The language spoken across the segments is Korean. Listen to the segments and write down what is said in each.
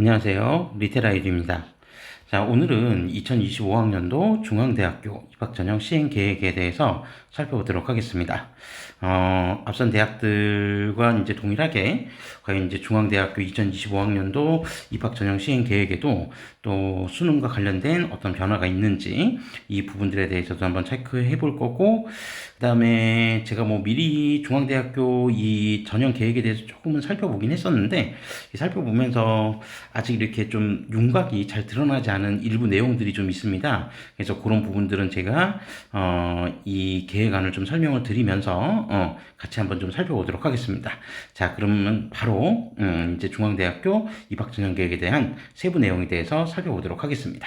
안녕하세요. 리테라이드입니다. 자, 오늘은 2025학년도 중앙대학교 입학전형 시행계획에 대해서 살펴보도록 하겠습니다. 앞선 대학들과 이제 동일하게 과연 이제 중앙대학교 2025학년도 입학전형 시행계획에도 또 수능과 관련된 어떤 변화가 있는지 이 부분들에 대해서도 한번 체크해 볼 거고, 그 다음에 제가 뭐 미리 중앙대학교 이 전형 계획에 대해서 조금은 살펴보긴 했었는데, 살펴보면서 아직 이렇게 좀 윤곽이 잘 드러나지 않은 일부 내용들이 좀 있습니다. 그래서 그런 부분들은 제가 이 계획안을 좀 설명을 드리면서 같이 한번 좀 살펴보도록 하겠습니다. 자, 그러면 바로 이제 중앙대학교 입학전형 계획에 대한 세부 내용에 대해서 살펴보도록 하겠습니다.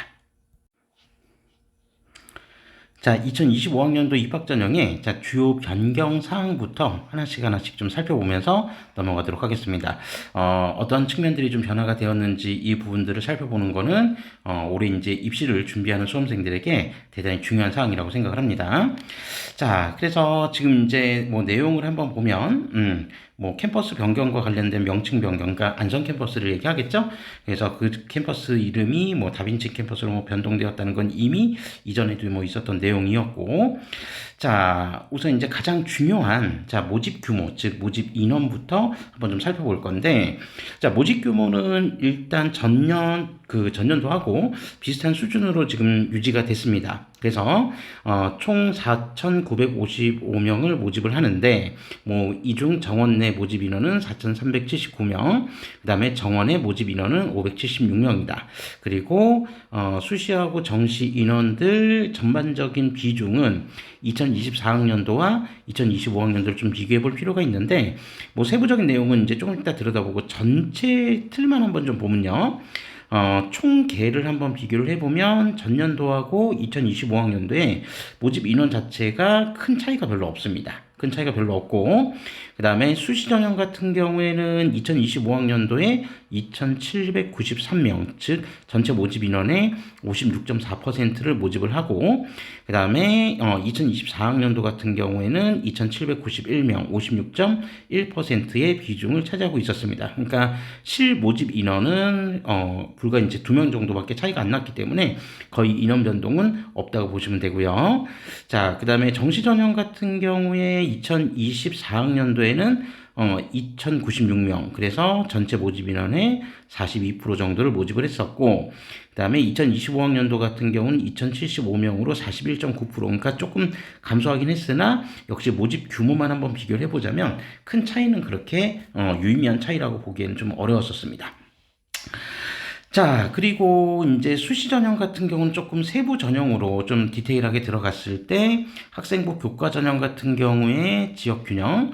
자, 2025학년도 입학전형의 주요 변경 사항부터 하나씩 좀 살펴보면서 넘어가도록 하겠습니다. 어떤 측면들이 좀 변화가 되었는지 이 부분들을 살펴보는 거는 올해 이제 입시를 준비하는 수험생들에게 대단히 중요한 사항이라고 생각을 합니다. 자, 그래서 지금 이제 뭐 내용을 한번 보면 뭐 캠퍼스 변경과 관련된 명칭 변경, 그러니까 안성 캠퍼스를 얘기하겠죠. 그래서 그 캠퍼스 이름이 뭐 다빈치 캠퍼스로 뭐 변동되었다는 건 이미 이전에도 뭐 있었던 내용이었고, 자, 우선 이제 가장 중요한 모집 규모, 즉 모집 인원부터 한번 좀 살펴볼 건데, 자, 모집 규모는 일단 전년도하고 비슷한 수준으로 지금 유지가 됐습니다. 그래서 총 4,955명을 모집을 하는데, 뭐 이 중 정원 내 모집 인원은 4,379명, 그 다음에 정원의 모집 인원은 576명이다. 그리고 수시하고 정시 인원들 전반적인 비중은 2024학년도와 2025학년도를 좀 비교해 볼 필요가 있는데, 뭐 세부적인 내용은 이제 조금 이따 들여다보고 전체 틀만 한번 좀 보면요. 총 개를 한번 비교를 해보면 전년도하고 2025학년도에 모집 인원 자체가 큰 차이가 별로 없습니다. 큰 차이가 별로 없고, 그 다음에 수시 전형 같은 경우에는 2025학년도에 2,793명, 즉 전체 모집 인원의 56.4%를 모집을 하고, 그 다음에 2024학년도 같은 경우에는 2,791명, 56.1%의 비중을 차지하고 있었습니다. 그러니까 실 모집 인원은 불과 이제 2명 정도밖에 차이가 안 났기 때문에 거의 인원 변동은 없다고 보시면 되고요. 자, 그 다음에 정시 전형 같은 경우에 2024학년도에는 2,096명, 그래서 전체 모집 인원의 42% 정도를 모집을 했었고, 그 다음에 2025학년도 같은 경우는 2,075명으로 41.9%, 그러니까 조금 감소하긴 했으나 역시 모집 규모만 한번 비교를 해보자면 큰 차이는 그렇게 유의미한 차이라고 보기에는 좀 어려웠었습니다. 자, 그리고 이제 수시 전형 같은 경우는 조금 세부 전형으로 좀 디테일하게 들어갔을 때 학생부 교과 전형 같은 경우에 지역 균형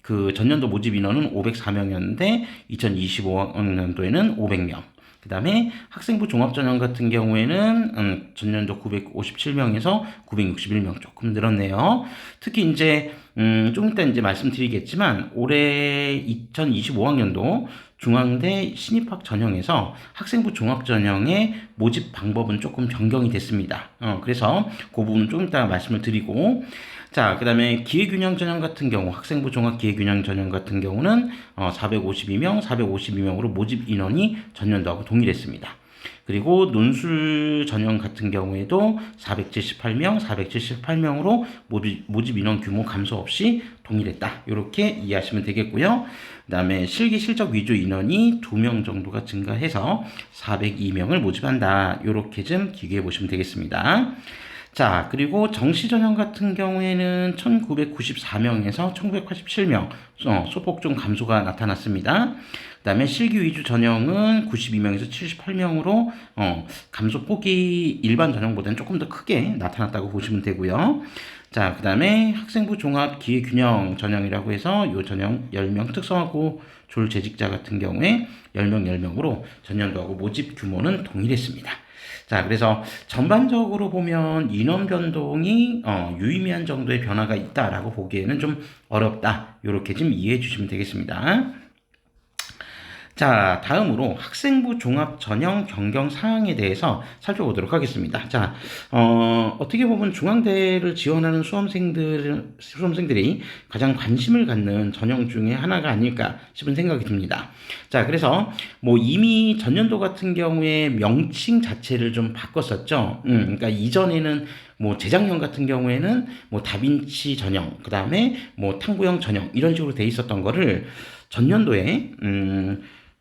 그 전년도 모집 인원은 504명이었는데 2025학년도에는 500명. 그 다음에 학생부 종합전형 같은 경우에는 전년도 957명에서 961명, 조금 늘었네요. 특히 이제 좀 이따 이제 말씀드리겠지만 올해 2025학년도 중앙대 신입학 전형에서 학생부 종합 전형의 모집 방법은 조금 변경이 됐습니다. 그래서 그 부분 좀 이따 말씀을 드리고, 자, 그 다음에 기회균형 전형 같은 경우, 학생부 종합 기회균형 전형 같은 경우는 452명으로 모집 인원이 전년도하고 동일했습니다. 그리고 논술 전형 같은 경우에도 478명으로 모집 인원 규모 감소 없이 동일했다. 이렇게 이해하시면 되겠고요. 그 다음에 실기 실적 위주 인원이 2명 정도가 증가해서 402명을 모집한다. 이렇게 좀 기계해 보시면 되겠습니다. 자, 그리고 정시 전형 같은 경우에는 1994명에서 1987명, 소폭 좀 감소가 나타났습니다. 그 다음에 실기 위주 전형은 92명에서 78명으로 감소폭이 일반 전형보다는 조금 더 크게 나타났다고 보시면 되고요. 자, 그 다음에 학생부 종합 기회균형 전형이라고 해서 이 전형 10명 특성화고 졸 재직자 같은 경우에 10명으로 전년도하고 모집 규모는 동일했습니다. 자, 그래서 전반적으로 보면 인원 변동이 유의미한 정도의 변화가 있다라고 보기에는 좀 어렵다. 이렇게 좀 이해해 주시면 되겠습니다. 자, 다음으로 학생부 종합 전형 변경 사항에 대해서 살펴보도록 하겠습니다. 자, 어떻게 보면 중앙대를 지원하는 수험생들이 가장 관심을 갖는 전형 중에 하나가 아닐까 싶은 생각이 듭니다. 자, 그래서 뭐 이미 전년도 같은 경우에 명칭 자체를 좀 바꿨었죠. 그러니까 이전에는 뭐 재작년 같은 경우에는 뭐 다빈치 전형, 그 다음에 뭐 탐구형 전형 이런 식으로 돼 있었던 거를 전년도에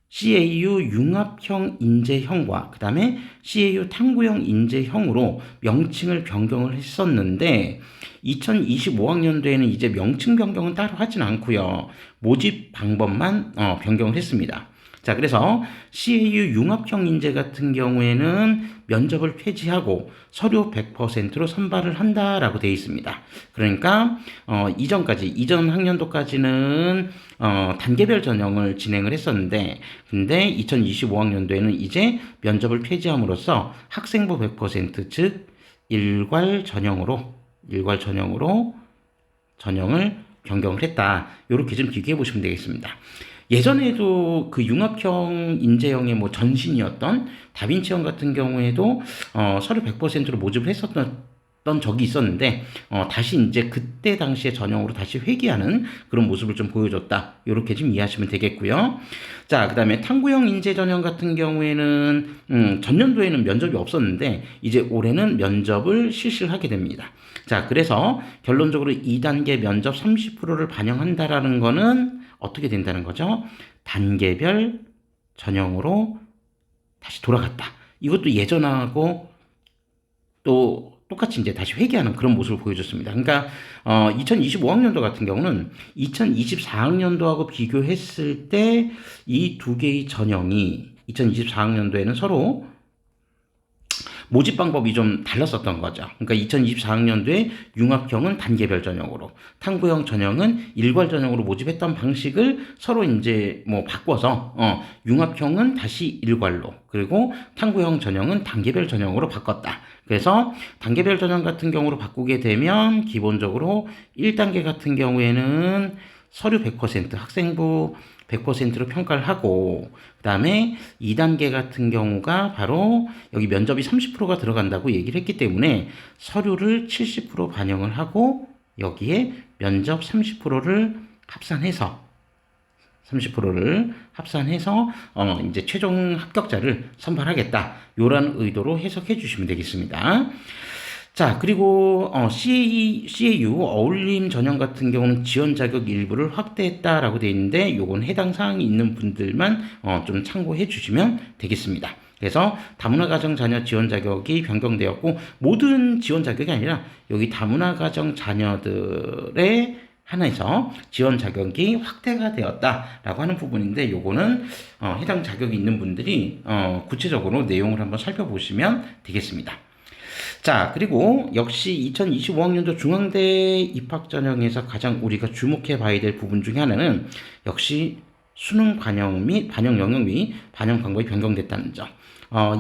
CAU 융합형 인재형과 그 다음에 CAU 탐구형 인재형으로 명칭을 변경을 했었는데 2025학년도에는 이제 명칭 변경은 따로 하진 않고요. 모집 방법만 변경을 했습니다. 자, 그래서 CAU 융합형 인재 같은 경우에는 면접을 폐지하고 서류 100%로 선발을 한다라고 되어 있습니다. 그러니까 이전 학년도까지는 단계별 전형을 진행을 했었는데, 근데 2025학년도에는 이제 면접을 폐지함으로써 학생부 100%, 즉 일괄 전형으로 전형을 변경을 했다. 이렇게 좀 비교해 보시면 되겠습니다. 예전에도 그 융합형 인재형의 뭐 전신이었던 다빈치형 같은 경우에도 서류 100%로 모집을 했었던 적이 있었는데 다시 이제 그때 당시의 전형으로 다시 회귀하는 그런 모습을 좀 보여줬다. 이렇게 좀 이해하시면 되겠고요. 자, 그 다음에 탐구형 인재 전형 같은 경우에는 전년도에는 면접이 없었는데 이제 올해는 면접을 실시를 하게 됩니다. 자, 그래서 결론적으로 2단계 면접 30%를 반영한다라는 거는 어떻게 된다는 거죠? 단계별 전형으로 다시 돌아갔다. 이것도 예전하고 또 똑같이 이제 다시 회귀하는 그런 모습을 보여줬습니다. 그러니까 2025학년도 같은 경우는 2024학년도하고 비교했을 때 이 두 개의 전형이 2024학년도에는 서로 모집 방법이 좀 달랐었던 거죠. 그러니까 2024학년도에 융합형은 단계별 전형으로, 탐구형 전형은 일괄 전형으로 모집했던 방식을 서로 이제 뭐 바꿔서 융합형은 다시 일괄로, 그리고 탐구형 전형은 단계별 전형으로 바꿨다. 그래서 단계별 전형 같은 경우로 바꾸게 되면 기본적으로 1단계 같은 경우에는 서류 100%, 학생부 100%로 평가를 하고, 그 다음에 2단계 같은 경우가 바로 여기 면접이 30%가 들어간다고 얘기를 했기 때문에 서류를 70% 반영을 하고 여기에 면접 30%를 합산해서 이제 최종 합격자를 선발하겠다. 요런 의도로 해석해 주시면 되겠습니다. 자, 그리고 CAU 어울림 전형 같은 경우는 지원 자격 일부를 확대했다라고 되어 있는데 요건 해당 사항이 있는 분들만 좀 참고해 주시면 되겠습니다. 그래서 다문화 가정 자녀 지원 자격이 변경되었고 모든 지원 자격이 아니라 여기 다문화 가정 자녀들의 한해서 지원 자격이 확대가 되었다라고 하는 부분인데 요거는 해당 자격이 있는 분들이 구체적으로 내용을 한번 살펴보시면 되겠습니다. 자, 그리고 역시 2025학년도 중앙대 입학 전형에서 가장 우리가 주목해 봐야 될 부분 중에 하나는 역시 수능 반영 및 반영 영역 및 반영 방법이 변경됐다는 점.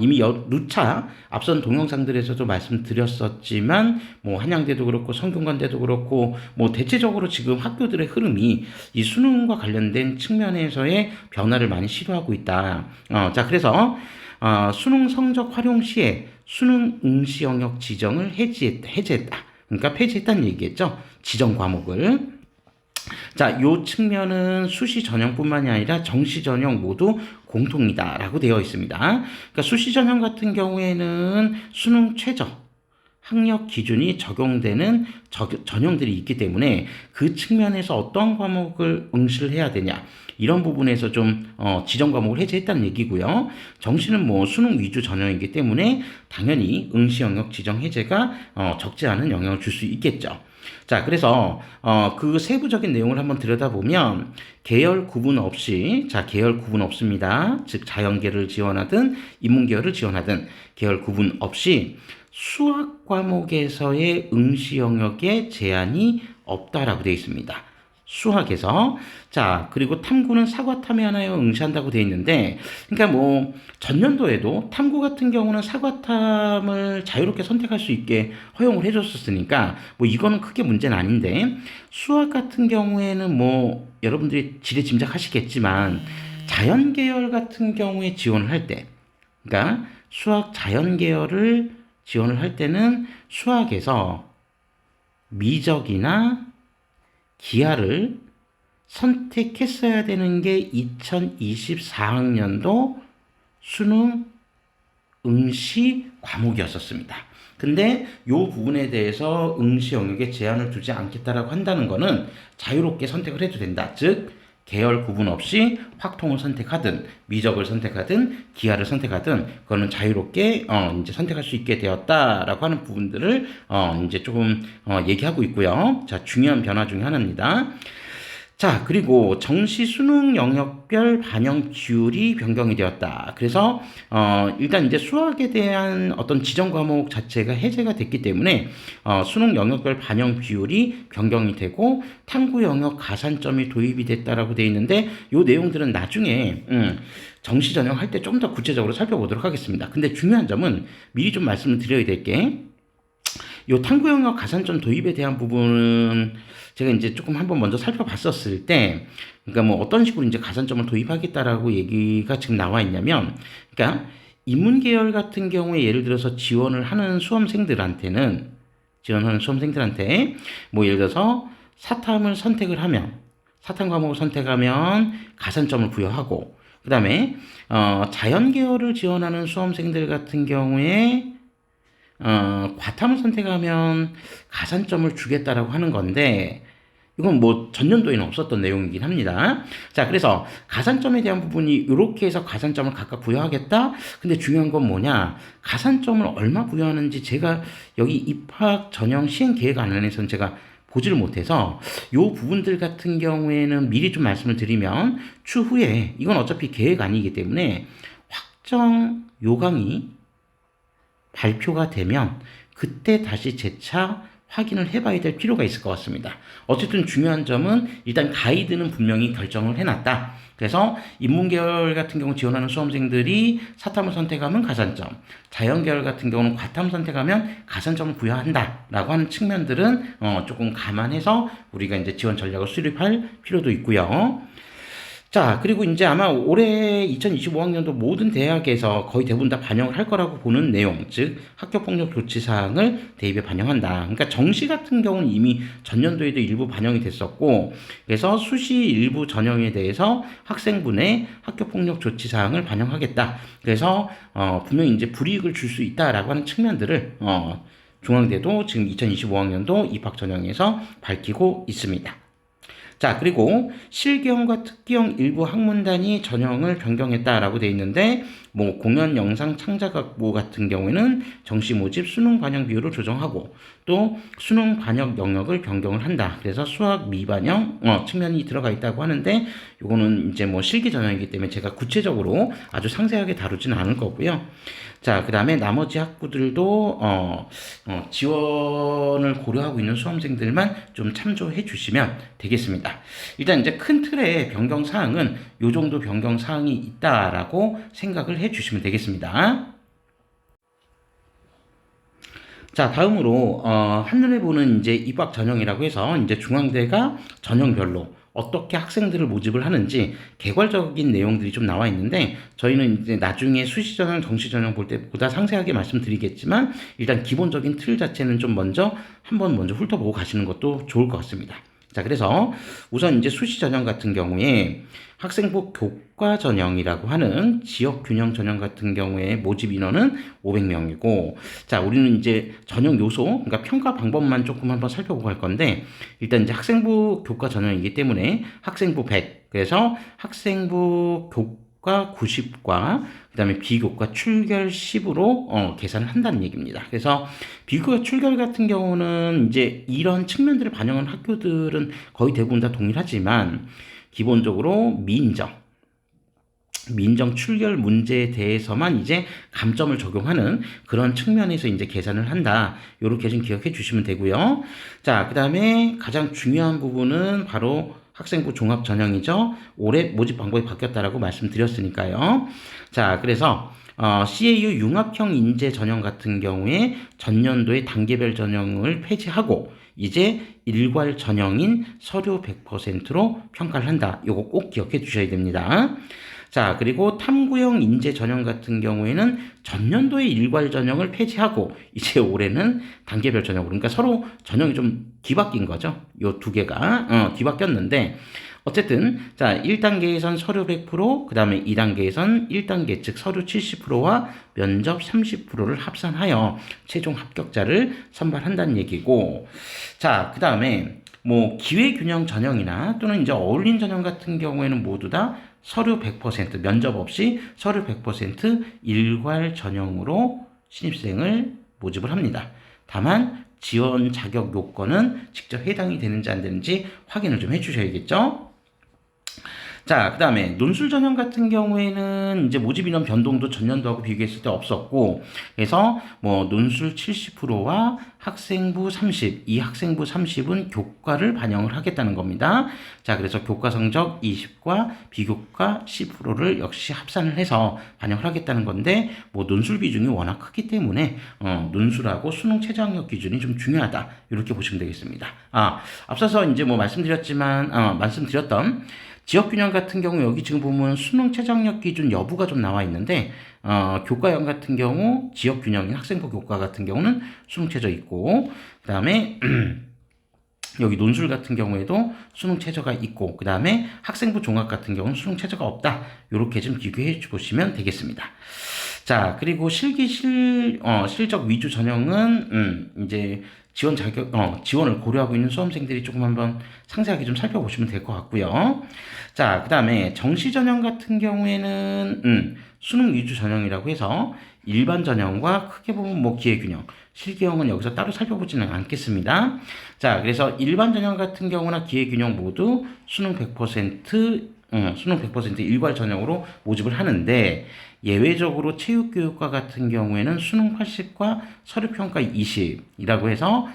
이미 누차 앞선 동영상들에서도 말씀드렸었지만 뭐 한양대도 그렇고 성균관대도 그렇고 뭐 대체적으로 지금 학교들의 흐름이 이 수능과 관련된 측면에서의 변화를 많이 시도하고 있다. 자, 그래서 수능 성적 활용 시에 수능 응시 영역 지정을 해제했다. 그러니까 폐지했다는 얘기겠죠. 지정 과목을. 자, 요 측면은 수시 전형뿐만이 아니라 정시 전형 모두 공통이다라고 되어 있습니다. 그러니까 수시 전형 같은 경우에는 수능 최저 학력 기준이 적용되는 전형들이 있기 때문에 그 측면에서 어떤 과목을 응시를 해야 되냐 이런 부분에서 좀 지정 과목을 해제했다는 얘기고요. 정시는 뭐 수능 위주 전형이기 때문에 당연히 응시 영역 지정 해제가 적지 않은 영향을 줄 수 있겠죠. 자, 그래서 그 세부적인 내용을 한번 들여다보면 계열 구분 없이, 자, 계열 구분 없습니다. 즉 자연계를 지원하든 인문계열을 지원하든 계열 구분 없이 수학 과목에서의 응시 영역에 제한이 없다라고 되어 있습니다. 수학에서. 자, 그리고 탐구는 사과 탐에 응시한다고 되어 있는데, 그러니까 뭐 전년도에도 탐구 같은 경우는 사과 탐을 자유롭게 선택할 수 있게 허용을 해줬었으니까 뭐 이거는 크게 문제는 아닌데, 수학 같은 경우에는 뭐 여러분들이 지레짐작하시겠지만 자연 계열 같은 경우에 지원을 할 때, 그러니까 수학 자연 계열을 지원을 할 때는 수학에서 미적이나 기하를 선택했어야 되는 게 2024학년도 수능 응시 과목이었었습니다. 근데 이 부분에 대해서 응시 영역에 제한을 두지 않겠다라고 한다는 거는 자유롭게 선택을 해도 된다. 즉 계열 구분 없이 확통을 선택하든 미적을 선택하든 기하를 선택하든 그거는 자유롭게 이제 선택할 수 있게 되었다라고 하는 부분들을 이제 조금 얘기하고 있고요. 자, 중요한 변화 중에 하나입니다. 자, 그리고 정시 수능 영역별 반영 비율이 변경이 되었다. 그래서 일단 이제 수학에 대한 어떤 지정 과목 자체가 해제가 됐기 때문에 수능 영역별 반영 비율이 변경이 되고 탐구 영역 가산점이 도입이 됐다라고 되어 있는데 이 내용들은 나중에 정시 전형 할 때 좀 더 구체적으로 살펴보도록 하겠습니다. 근데 중요한 점은 미리 좀 말씀을 드려야 될 게 이 탐구 영역 가산점 도입에 대한 부분은 제가 이제 조금 한번 먼저 살펴봤었을 때, 그러니까 뭐 어떤 식으로 이제 가산점을 도입하겠다라고 얘기가 지금 나와 있냐면, 그러니까 인문 계열 같은 경우에 예를 들어서 지원을 하는 수험생들한테 뭐 예를 들어서 사탐을 선택을 하면, 사탐 과목을 선택하면 가산점을 부여하고, 그 다음에 자연 계열을 지원하는 수험생들 같은 경우에 과탐을 선택하면 가산점을 주겠다라고 하는 건데 이건 뭐 전년도에는 없었던 내용이긴 합니다. 자, 그래서 가산점에 대한 부분이 이렇게 해서 가산점을 각각 부여하겠다. 근데 중요한 건 뭐냐? 가산점을 얼마 부여하는지 제가 여기 입학 전형 시행 계획 안에서는 제가 보지를 못해서 이 부분들 같은 경우에는 미리 좀 말씀을 드리면 추후에 이건 어차피 계획 아니기 때문에 확정 요강이 발표가 되면 그때 다시 재차 확인을 해봐야 될 필요가 있을 것 같습니다. 어쨌든 중요한 점은 일단 가이드는 분명히 결정을 해놨다. 그래서 인문계열 같은 경우 지원하는 수험생들이 사탐을 선택하면 가산점, 자연계열 같은 경우는 과탐 선택하면 가산점을 부여한다라고 하는 측면들은 조금 감안해서 우리가 이제 지원 전략을 수립할 필요도 있고요. 자, 그리고 이제 아마 올해 2025학년도 모든 대학에서 거의 대부분 다 반영을 할 거라고 보는 내용, 즉 학교폭력 조치사항을 대입에 반영한다. 그러니까 정시 같은 경우는 이미 전년도에도 일부 반영이 됐었고, 그래서 수시 일부 전형에 대해서 학생분의 학교폭력 조치사항을 반영하겠다. 그래서 분명히 이제 불이익을 줄 수 있다라고 하는 측면들을 중앙대도 지금 2025학년도 입학 전형에서 밝히고 있습니다. 자, 그리고 실기형과 특기형 일부 학문단위 전형을 변경했다라고 되어 있는데 뭐 공연 영상 창작학부 같은 경우에는 정시 모집 수능 반영 비율을 조정하고 또 수능 반영 영역을 변경을 한다. 그래서 수학 미반영 측면이 들어가 있다고 하는데 요거는 이제 뭐 실기 전형이기 때문에 제가 구체적으로 아주 상세하게 다루지는 않을 거고요. 자, 그 다음에 나머지 학부들도 지원을 고려하고 있는 수험생들만 좀 참조해 주시면 되겠습니다. 일단 이제 큰 틀의 변경 사항은 요 정도 변경 사항이 있다라고 생각을 해 주시면 되겠습니다. 자, 다음으로 한눈에 보는 이제 입학 전형이라고 해서 이제 중앙대가 전형별로 어떻게 학생들을 모집을 하는지 개괄적인 내용들이 좀 나와 있는데 저희는 이제 나중에 수시 전형, 정시 전형 볼 때 보다 상세하게 말씀드리겠지만 일단 기본적인 틀 자체는 좀 한번 먼저 훑어보고 가시는 것도 좋을 것 같습니다. 자, 그래서 우선 이제 수시 전형 같은 경우에 학생부 교과 전형이라고 하는 지역 균형 전형 같은 경우에 모집 인원은 500명이고, 자, 우리는 이제 전형 요소, 그러니까 평가 방법만 조금 한번 살펴보고 할 건데, 일단 이제 학생부 교과 전형이기 때문에 학생부 100, 그래서 학생부 교과 90과 그 다음에 비교과 출결 10으로 계산을 한다는 얘기입니다. 그래서 비교과 출결 같은 경우는 이제 이런 측면들을 반영한 학교들은 거의 대부분 다 동일하지만 기본적으로 민정 출결 문제에 대해서만 이제 감점을 적용하는 그런 측면에서 이제 계산을 한다. 요렇게 좀 기억해 주시면 되고요. 자, 그 다음에 가장 중요한 부분은 바로 학생부 종합 전형이죠. 올해 모집 방법이 바뀌었다라고 말씀드렸으니까요. 자, 그래서 CAU 융합형 인재 전형 같은 경우에 전년도의 단계별 전형을 폐지하고 이제 일괄 전형인 서류 100%로 평가를 한다. 요거 꼭 기억해 주셔야 됩니다. 자, 그리고 탐구형 인재 전형 같은 경우에는 전년도에 일괄 전형을 폐지하고 이제 올해는 단계별 전형으로, 그러니까 서로 전형이 좀 뒤바뀐 거죠. 요 두 개가 뒤바뀌었는데 어쨌든 자, 1단계에선 서류 100%, 그 다음에 2단계에선 1단계 즉 서류 70%와 면접 30%를 합산하여 최종 합격자를 선발한다는 얘기고, 자, 그 다음에 뭐 기회균형 전형이나 또는 이제 어울린 전형 같은 경우에는 모두 다 서류 100%, 면접 없이 서류 100% 일괄 전형으로 신입생을 모집을 합니다. 다만 지원 자격 요건은 직접 해당이 되는지 안 되는지 확인을 좀 해주셔야겠죠. 자, 그 다음에 논술 전형 같은 경우에는 이제 모집 인원 변동도 전년도하고 비교했을 때 없었고, 그래서 뭐 논술 70%와 학생부 30, 이 학생부 30은 교과를 반영을 하겠다는 겁니다. 자, 그래서 교과 성적 20과 비교과 10%를 역시 합산을 해서 반영을 하겠다는 건데, 뭐 논술 비중이 워낙 크기 때문에 논술하고 수능 최저학력 기준이 좀 중요하다, 이렇게 보시면 되겠습니다. 앞서서 이제 뭐 말씀드렸던 지역균형 같은 경우 여기 지금 보면 수능 최저학력 기준 여부가 좀 나와 있는데, 교과형 같은 경우 지역균형인 학생부 교과 같은 경우는 수능 최저 있고, 그 다음에 여기 논술 같은 경우에도 수능 최저가 있고, 그 다음에 학생부 종합 같은 경우는 수능 최저가 없다, 이렇게 좀 비교해 보시면 되겠습니다. 자, 그리고 실적 위주 전형은 이제 지원을 고려하고 있는 수험생들이 조금 한번 상세하게 좀 살펴보시면 될 것 같고요. 자, 그 다음에 정시 전형 같은 경우에는 수능 위주 전형이라고 해서 일반 전형과 크게 보면 뭐 기회균형, 실기형은 여기서 따로 살펴보지는 않겠습니다. 자, 그래서 일반 전형 같은 경우나 기회균형 모두 수능 100% 일괄 전형으로 모집을 하는데, 예외적으로 체육교육과 같은 경우에는 수능 80과 서류평가 20이라고 해서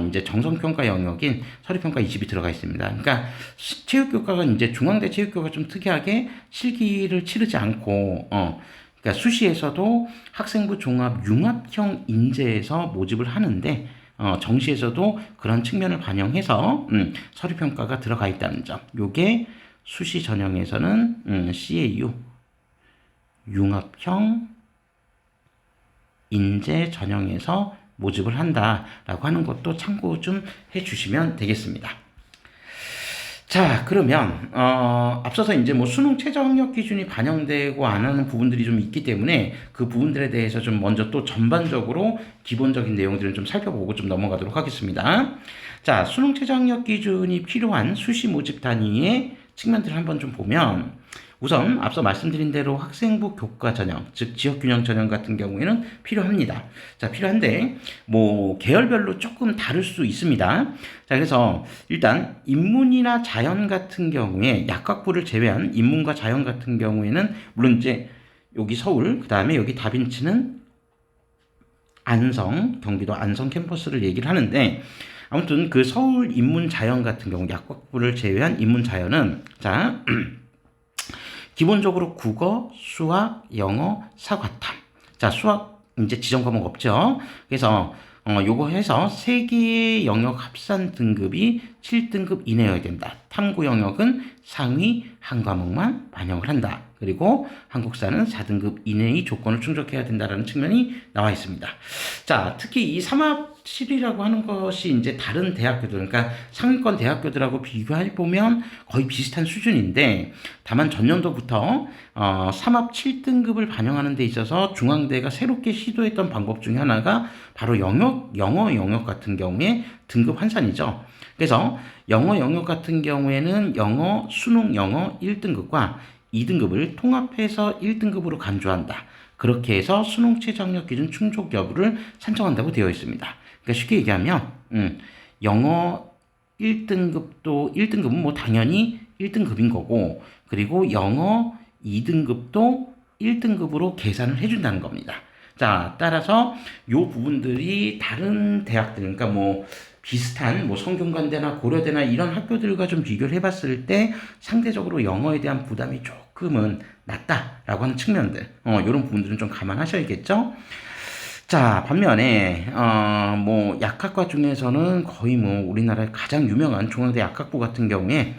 이제 정성평가 영역인 서류평가 20이 들어가 있습니다. 그러니까 체육교육과가 이제 중앙대 체육교육과 좀 특이하게 실기를 치르지 않고 그러니까 수시에서도 학생부 종합 융합형 인재에서 모집을 하는데, 정시에서도 그런 측면을 반영해서 서류평가가 들어가 있다는 점. 요게 수시 전형에서는 CAU 융합형 인재 전형에서 모집을 한다라고 하는 것도 참고 좀 해주시면 되겠습니다. 자, 그러면 앞서서 이제 뭐 수능 최저학력 기준이 반영되고 안 하는 부분들이 좀 있기 때문에 그 부분들에 대해서 좀 먼저 또 전반적으로 기본적인 내용들을 좀 살펴보고 좀 넘어가도록 하겠습니다. 자, 수능 최저학력 기준이 필요한 수시 모집 단위의 측면들을 한번 좀 보면, 우선 앞서 말씀드린 대로 학생부 교과 전형, 즉 지역균형 전형 같은 경우에는 필요합니다. 자, 필요한데 뭐 계열별로 조금 다를 수 있습니다. 자, 그래서 일단 인문이나 자연 같은 경우에 약학부를 제외한 인문과 자연 같은 경우에는 물론 이제 여기 서울, 그 다음에 여기 다빈치는 안성, 경기도 안성 캠퍼스를 얘기를 하는데, 아무튼 그 서울 인문자연 같은 경우 약학부를 제외한 인문자연은 자 기본적으로 국어, 수학, 영어, 사과탐. 자, 수학 이제 지정 과목 없죠. 그래서 요거 해서 세 개의 영역 합산 등급이 7등급 이내여야 된다. 탐구 영역은 상위 한 과목만 반영을 한다. 그리고 한국사는 4등급 이내의 조건을 충족해야 된다라는 측면이 나와 있습니다. 자, 특히 이 삼합실이라고 하는 것이 이제 다른 대학교들, 그러니까 상위권 대학교들하고 비교해 보면 거의 비슷한 수준인데, 다만 전년도부터 삼합 7등급을 반영하는 데 있어서 중앙대가 새롭게 시도했던 방법 중에 하나가 바로 영어 영역 같은 경우에 등급 환산이죠. 그래서 영어 영역 같은 경우에는 영어, 수능 영어 1등급과 2등급을 통합해서 1등급으로 간주한다. 그렇게 해서 수능 최저학력 기준 충족 여부를 산정한다고 되어 있습니다. 그러니까 쉽게 얘기하면 영어 1등급도 1등급은 뭐 당연히 1등급인 거고, 그리고 영어 2등급도 1등급으로 계산을 해준다는 겁니다. 자, 따라서 요 부분들이 다른 대학들, 그러니까 뭐 비슷한 뭐 성균관대나 고려대나 이런 학교들과 좀 비교를 해봤을 때 상대적으로 영어에 대한 부담이 조금은 낮다라고 하는 측면들, 이런 부분들은 좀 감안하셔야겠죠. 자, 반면에 뭐 약학과 중에서는 거의 뭐 우리나라의 가장 유명한 중앙대 약학부 같은 경우에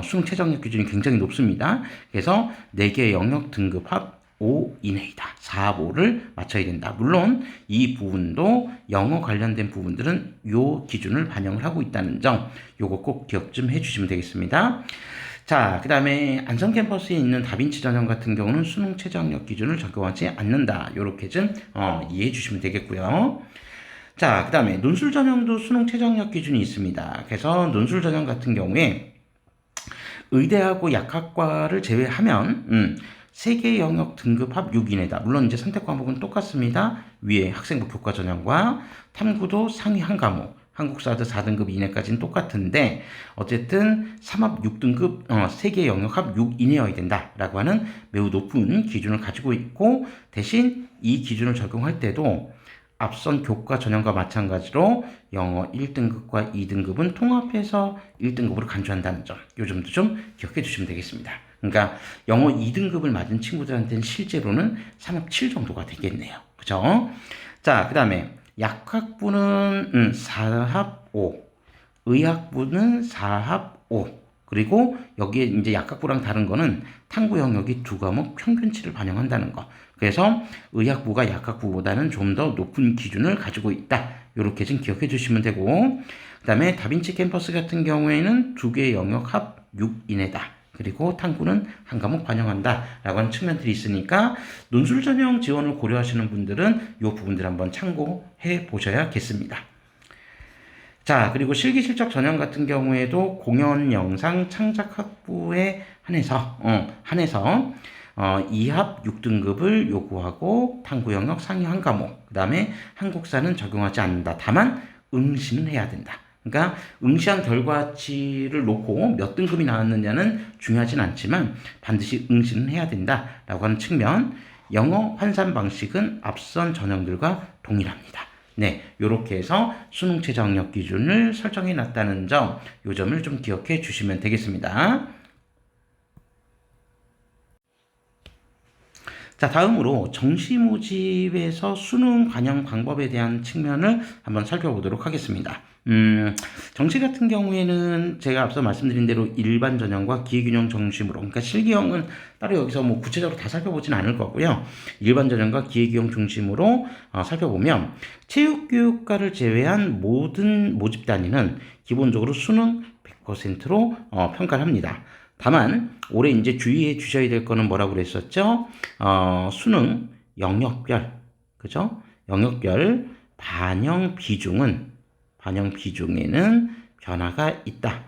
수능 최저학력 기준이 굉장히 높습니다. 그래서 4개 영역 등급 합 5 이내이다. 4, 5를 맞춰야 된다. 물론 이 부분도 영어 관련된 부분들은 요 기준을 반영을 하고 있다는 점, 요거 꼭 기억 좀 해주시면 되겠습니다. 자, 그 다음에 안성 캠퍼스에 있는 다빈치 전형 같은 경우는 수능 최저학력 기준을 적용하지 않는다. 요렇게 좀 이해해 주시면 되겠고요. 자, 그 다음에 논술 전형도 수능 최저학력 기준이 있습니다. 그래서 논술 전형 같은 경우에 의대하고 약학과를 제외하면 3개 영역 등급 합 6 이내다. 물론 이제 선택 과목은 똑같습니다. 위에 학생부 교과 전형과 탐구도 상위 한 과목, 한국사도 4등급 이내까지는 똑같은데 어쨌든 3합 6등급 3개 영역 합 6 이내여야 된다라고 하는 매우 높은 기준을 가지고 있고, 대신 이 기준을 적용할 때도 앞선 교과 전형과 마찬가지로 영어 1등급과 2등급은 통합해서 1등급으로 간주한다는 점, 요 점도 좀 기억해 주시면 되겠습니다. 그러니까 영어 2등급을 맞은 친구들한테는 실제로는 3합 7 정도가 되겠네요. 그죠? 자, 그 다음에 약학부는 4합 5, 의학부는 4합 5, 그리고 여기에 이제 약학부랑 다른 거는 탐구 영역이 2과목 평균치를 반영한다는 거. 그래서 의학부가 약학부보다는 좀 더 높은 기준을 가지고 있다. 이렇게 좀 기억해 주시면 되고, 그 다음에 다빈치 캠퍼스 같은 경우에는 2개 영역 합 6 이내다. 그리고 탐구는 한 과목 반영한다 라고 하는 측면들이 있으니까 논술 전형 지원을 고려하시는 분들은 이 부분들 한번 참고해 보셔야겠습니다. 자, 그리고 실기 실적 전형 같은 경우에도 공연 영상 창작 학부에 한해서 2합 6등급을 요구하고 탐구 영역 상위 한 과목, 그 다음에 한국사는 적용하지 않는다. 다만 응시는 해야 된다. 그러니까 응시한 결과치를 놓고 몇 등급이 나왔느냐는 중요하진 않지만 반드시 응시는 해야 된다라고 하는 측면, 영어 환산 방식은 앞선 전형들과 동일합니다. 네, 요렇게 해서 수능 최저학력 기준을 설정해 놨다는 점, 요 점을 좀 기억해 주시면 되겠습니다. 자, 다음으로 정시 모집에서 수능 반영 방법에 대한 측면을 한번 살펴보도록 하겠습니다. 정시 같은 경우에는 제가 앞서 말씀드린 대로 일반 전형과 기회균형 정시으로, 그러니까 실기형은 따로 여기서 뭐 구체적으로 다 살펴보진 않을 거고요. 일반 전형과 기회균형 중심으로 살펴보면 체육교육과를 제외한 모든 모집 단위는 기본적으로 수능 100%로 평가를 합니다. 다만 올해 이제 주의해 주셔야 될 거는 뭐라고 그랬었죠? 수능 영역별, 그죠? 영역별 반영 비중에는 변화가 있다.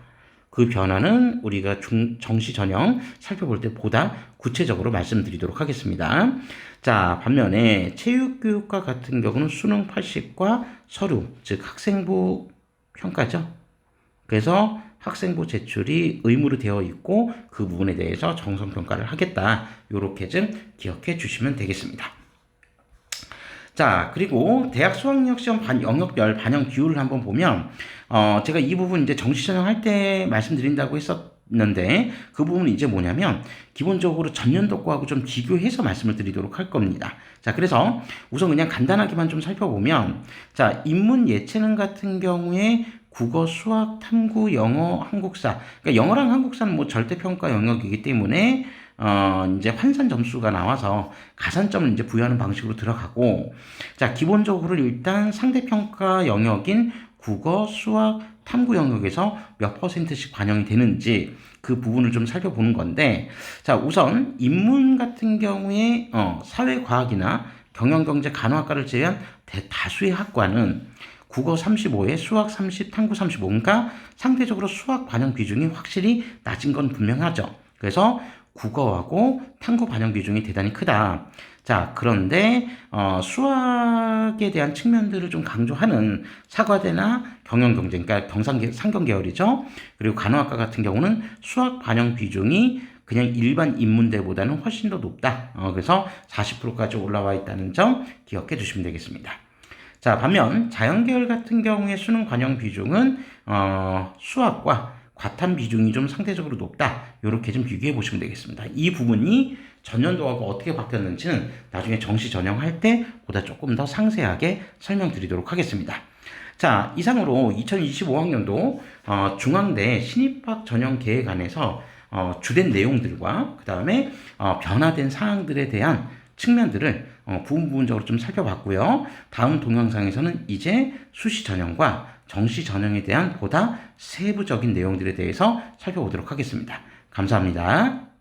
그 변화는 우리가 정시 전형 살펴볼 때 보다 구체적으로 말씀드리도록 하겠습니다. 자, 반면에 체육교육과 같은 경우는 수능 80과 서류, 즉 학생부 평가죠. 그래서 학생부 제출이 의무로 되어 있고 그 부분에 대해서 정성평가를 하겠다. 요렇게 좀 기억해 주시면 되겠습니다. 자, 그리고 대학 수학력 시험 영역별 반영 비율을 한번 보면 제가 이 부분 이제 정시 전형할 때 말씀드린다고 했었는데 그 부분은 이제 뭐냐면 기본적으로 전년도 거하고 좀 비교해서 말씀을 드리도록 할 겁니다. 자, 그래서 우선 그냥 간단하게만 좀 살펴보면, 자, 인문 예체능 같은 경우에 국어, 수학, 탐구, 영어, 한국사. 그러니까 영어랑 한국사는 뭐 절대평가 영역이기 때문에 이제 환산 점수가 나와서 가산점을 이제 부여하는 방식으로 들어가고, 자, 기본적으로 일단 상대평가 영역인 국어, 수학, 탐구 영역에서 몇 %씩 반영이 되는지 그 부분을 좀 살펴보는 건데, 자, 우선 인문 같은 경우에 사회과학이나 경영경제 간호학과를 제외한 대다수의 학과는 국어 35에 수학 30, 탐구 35. 그러니까 상대적으로 수학 반영 비중이 확실히 낮은 건 분명하죠. 그래서 국어하고 탐구 반영 비중이 대단히 크다. 자, 그런데 수학에 대한 측면들을 좀 강조하는 사과대나 경영경제, 그러니까 상경 계열이죠. 그리고 간호학과 같은 경우는 수학 반영 비중이 그냥 일반 인문대보다는 훨씬 더 높다. 그래서 40%까지 올라와 있다는 점 기억해 주시면 되겠습니다. 자, 반면 자연계열 같은 경우에 수능 반영 비중은 수학과 과탐 비중이 좀 상대적으로 높다. 이렇게 좀 비교해 보시면 되겠습니다. 이 부분이 전년도하고 어떻게 바뀌었는지는 나중에 정시 전형할 때 보다 조금 더 상세하게 설명드리도록 하겠습니다. 자, 이상으로 2025학년도 중앙대 신입학 전형 계획안에서 주된 내용들과 그 다음에 변화된 사항들에 대한 측면들을 부분적으로 좀 살펴봤고요. 다음 동영상에서는 이제 수시 전형과 정시 전형에 대한 보다 세부적인 내용들에 대해서 살펴보도록 하겠습니다. 감사합니다.